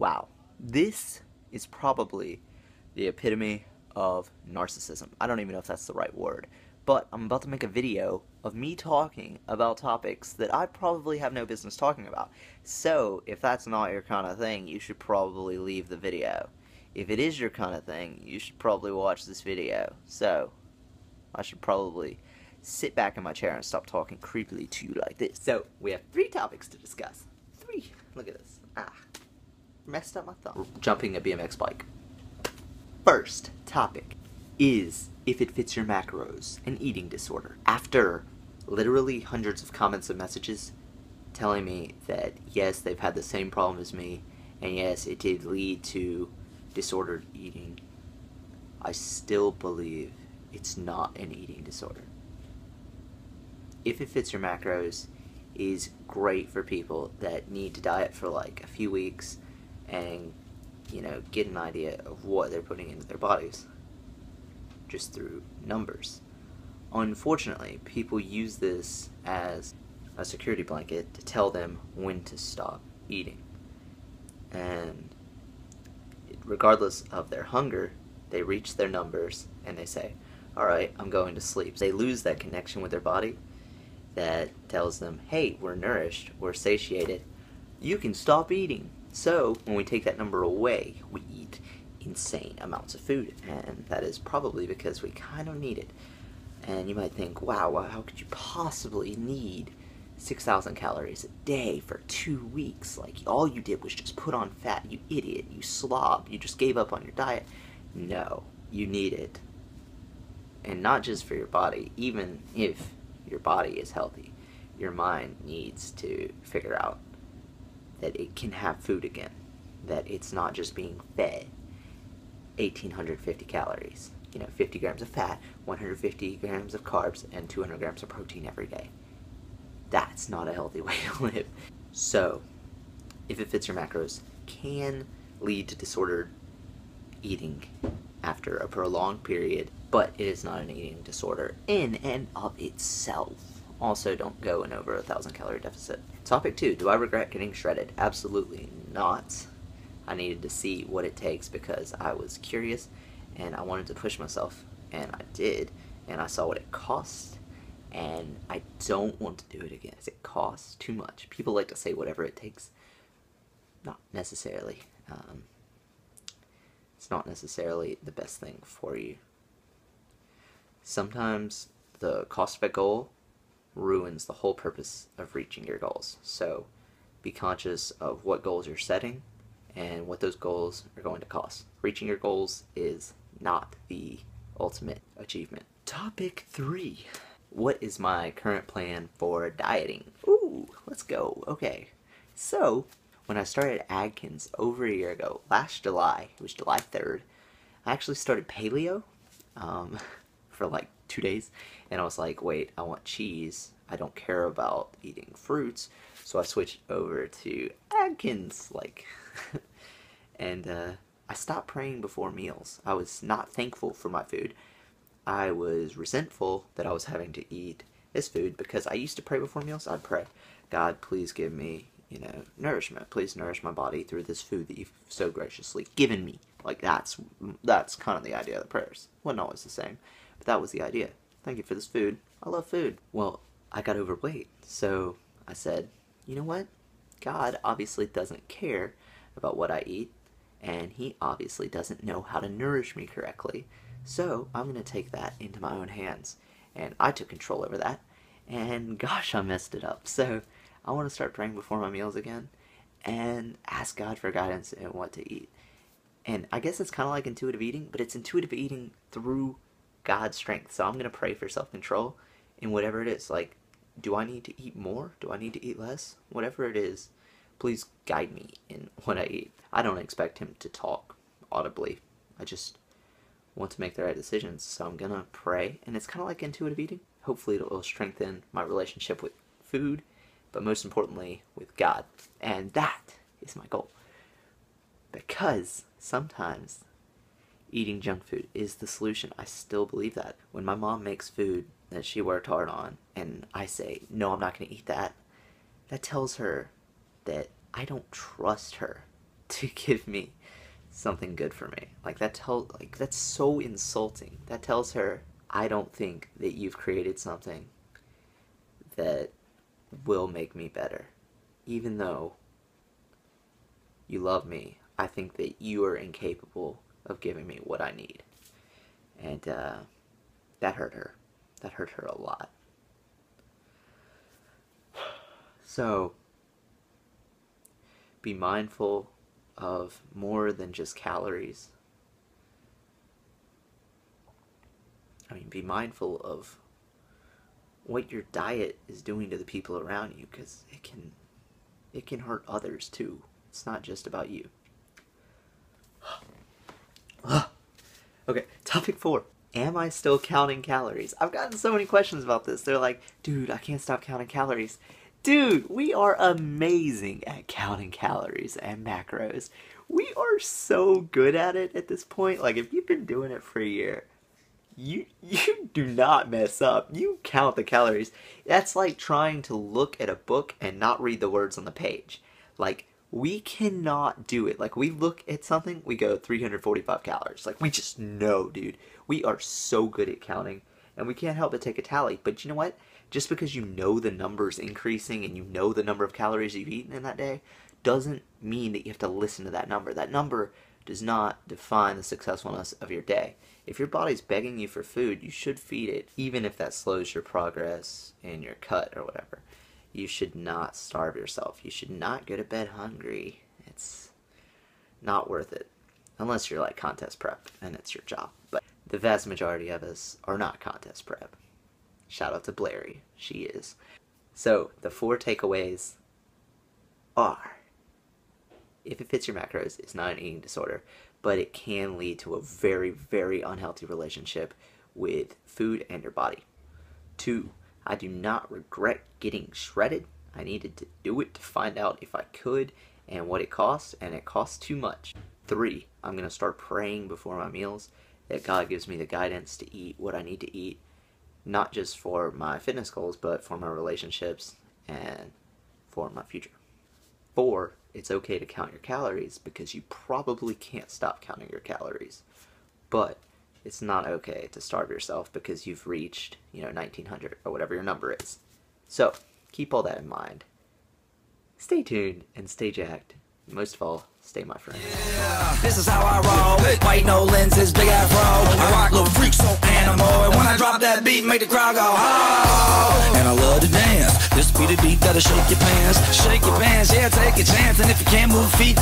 Wow, this is probably the epitome of narcissism. I don't even know if that's the right word, but I'm about to make a video of me talking about topics that I probably have no business talking about. So, if that's not your kind of thing, you should probably leave the video. If it is your kind of thing, you should probably watch this video. So, I should probably sit back in my chair and stop talking creepily to you like this. So, we have 3 topics to discuss. 3. Look at this. Messed up my thumb. Jumping a BMX bike. First topic is if it fits your macros, an eating disorder. After literally hundreds of comments and messages telling me that yes, they've had the same problem as me, and yes, it did lead to disordered eating, I still believe it's not an eating disorder. If it fits your macros is great for people that need to diet for like a few weeks and, you know, get an idea of what they're putting into their bodies just through numbers. Unfortunately, people use this as a security blanket to tell them when to stop eating. And regardless of their hunger, they reach their numbers and they say, alright, I'm going to sleep. They lose that connection with their body that tells them, hey, we're nourished, we're satiated, you can stop eating. So, when we take that number away, we eat insane amounts of food, and that is probably because we kind of need it. And you might think, wow, how could you possibly need 6,000 calories a day for 2 weeks? Like, all you did was just put on fat, you idiot, you slob, you just gave up on your diet. No, you need it. And not just for your body, even if your body is healthy, your mind needs to figure out that it can have food again, that it's not just being fed 1,850 calories, 50 grams of fat, 150 grams of carbs, and 200 grams of protein every day. That's not a healthy way to live. So, if it fits your macros, can lead to disordered eating after a prolonged period, but it is not an eating disorder in and of itself. Also, don't go in over 1,000 calorie deficit. Topic 2, do I regret getting shredded? Absolutely not. I needed to see what it takes because I was curious and I wanted to push myself, and I did, and I saw what it cost, and I don't want to do it again. It costs too much. People like to say whatever it takes. Not necessarily. It's not necessarily the best thing for you. Sometimes the cost of a goal ruins the whole purpose of reaching your goals. So be conscious of what goals you're setting and what those goals are going to cost. Reaching your goals is not the ultimate achievement. Topic 3. What is my current plan for dieting? Ooh, let's go. Okay. So, when I started Atkins over a year ago, last July, it was July 3rd, I actually started paleo for like 2 days, and I was like, wait, I want cheese. I don't care about eating fruits, so I switched over to Atkins, and I stopped praying before meals. I was not thankful for my food. I was resentful that I was having to eat this food because I used to pray before meals. I'd pray, God, please give me, nourishment. Please nourish my body through this food that you've so graciously given me. Like, that's kind of the idea of the prayers. Wasn't always the same, but that was the idea. Thank you for this food. I love food. Well, I got overweight, so I said, you know what? God obviously doesn't care about what I eat, and he obviously doesn't know how to nourish me correctly, so I'm going to take that into my own hands. And I took control over that, and gosh, I messed it up. So I want to start praying before my meals again and ask God for guidance in what to eat. And I guess it's kind of like intuitive eating, but it's intuitive eating through God's strength. So I'm going to pray for self-control in whatever it is. Like, do I need to eat more? Do I need to eat less? Whatever it is, please guide me in what I eat. I don't expect him to talk audibly. I just want to make the right decisions. So I'm going to pray, and it's kind of like intuitive eating. Hopefully it will strengthen my relationship with food, but most importantly, with God. And that is my goal. Because sometimes eating junk food is the solution. I still believe that. When my mom makes food that she worked hard on, and I say, no, I'm not going to eat that, that tells her that I don't trust her to give me something good for me. Like that's so insulting. That tells her, I don't think that you've created something that will make me better. Even though you love me, I think that you are incapable of giving me what I need. And that hurt her. That hurt her a lot. So, be mindful of more than just calories. I mean, be mindful of what your diet is doing to the people around you, because it can hurt others too. It's not just about you. Okay, topic 4. Am I still counting calories? I've gotten so many questions about this. They're like, dude, I can't stop counting calories. Dude, we are amazing at counting calories and macros. We are so good at it at this point. Like, if you've been doing it for a year, you do not mess up. You count the calories. That's like trying to look at a book and not read the words on the page. Like, we cannot do it. Like, we look at something, we go 345 calories. Like, we just know, dude. We are so good at counting, and we can't help but take a tally. But you know what? Just because you know the number's increasing and you know the number of calories you've eaten in that day doesn't mean that you have to listen to that number. That number does not define the successfulness of your day. If your body's begging you for food, you should feed it, even if that slows your progress in your cut or whatever. You should not starve yourself. You should not go to bed hungry. It's not worth it. Unless you're like contest prep and it's your job. But the vast majority of us are not contest prep. Shout out to Blairy. She is. So, the 4 takeaways are, if it fits your macros, it's not an eating disorder, but it can lead to a very, very unhealthy relationship with food and your body. 2, I do not regret getting shredded. I needed to do it to find out if I could and what it costs, and it costs too much. 3, I'm going to start praying before my meals that God gives me the guidance to eat what I need to eat, not just for my fitness goals, but for my relationships and for my future. 4, it's okay to count your calories because you probably can't stop counting your calories. But it's not okay to starve yourself because you've reached, 1900 or whatever your number is. So, keep all that in mind. Stay tuned and stay jacked. Most of all, stay my friend. Yeah, this is how I roll. White no lenses, big afro. I rock little freak, so animal. And when I drop that beat, make the crowd go, oh! And I love to dance. This be the beat that'll shake your pants. Shake your pants, yeah, take a chance. And if you can't move feet,